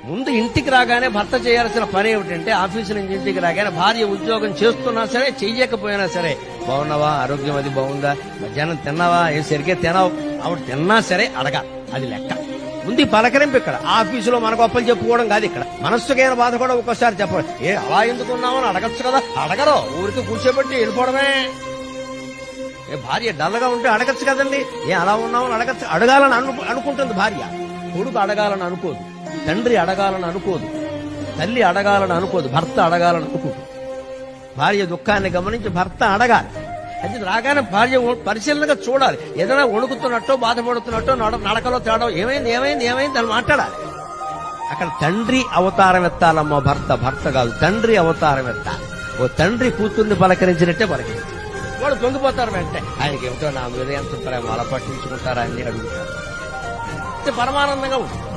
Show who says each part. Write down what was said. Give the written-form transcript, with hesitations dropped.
Speaker 1: ముందు ఇంటికి రాగానే భర్త చేయాల్సిన పని ఏమిటంటే ఆఫీసు నుంచి ఇంటికి రాగానే భార్య ఉద్యోగం చేస్తున్నా సరే చెయ్యకపోయినా సరే బాగున్నావా, ఆరోగ్యం అది బాగుందా, మధ్యాహ్నం తిన్నావా, ఏ సరిగ్గా తినావు, ఆవిడ తిన్నా సరే అడగాలి. అది లెక్క. ముందు పలకరింపు ఇక్కడ. ఆఫీసులో మన గొప్పలు చెప్పుకోవడం కాదు. ఇక్కడ మనస్సుకైన బాధ కూడా ఒక్కోసారి చెప్పడం. అలా ఎందుకున్నామని అడగచ్చు కదా. అడగరు, ఊరికి కూర్చోబెట్టి వెళ్ళిపోవడమే. భార్య డల్గా ఉంటే అడగచ్చు కదండి. అలా ఉన్నామని అడగచ్చు. అడగాలని అనుకుంటుంది భార్య. కొడుకు అడగాలని అనుకోదు, తండ్రి అడగాలని అనుకోదు, తల్లి అడగాలని అనుకోదు, భర్త అడగాలని అనుకోదు. భార్య దుఃఖాన్ని గమనించి భర్త అడగాలి. అది రాగానే భార్య పరిశీలనగా చూడాలి. ఏదైనా వణుకుతున్నట్టో బాధపడుతున్నట్టో నడకలో తేడా ఏమైంది ఏమైంది ఏమైంది అని మాట్లాడాలి. అక్కడ తండ్రి అవతారం ఎత్తాలమ్మా. భర్త కాదు, తండ్రి అవతారం ఎత్తాలి. ఓ తండ్రి కూతుర్ని పలకరించినట్టే పలకరించాలి. వాడు పొంగిపోతారు వెంటనే. ఆయనకి ఏమిటో నా మీద ఎంత ప్రేమ, అలా పట్టించుకుంటారా అని అడుగుతారు. పరమానందంగా ఉంటుంది.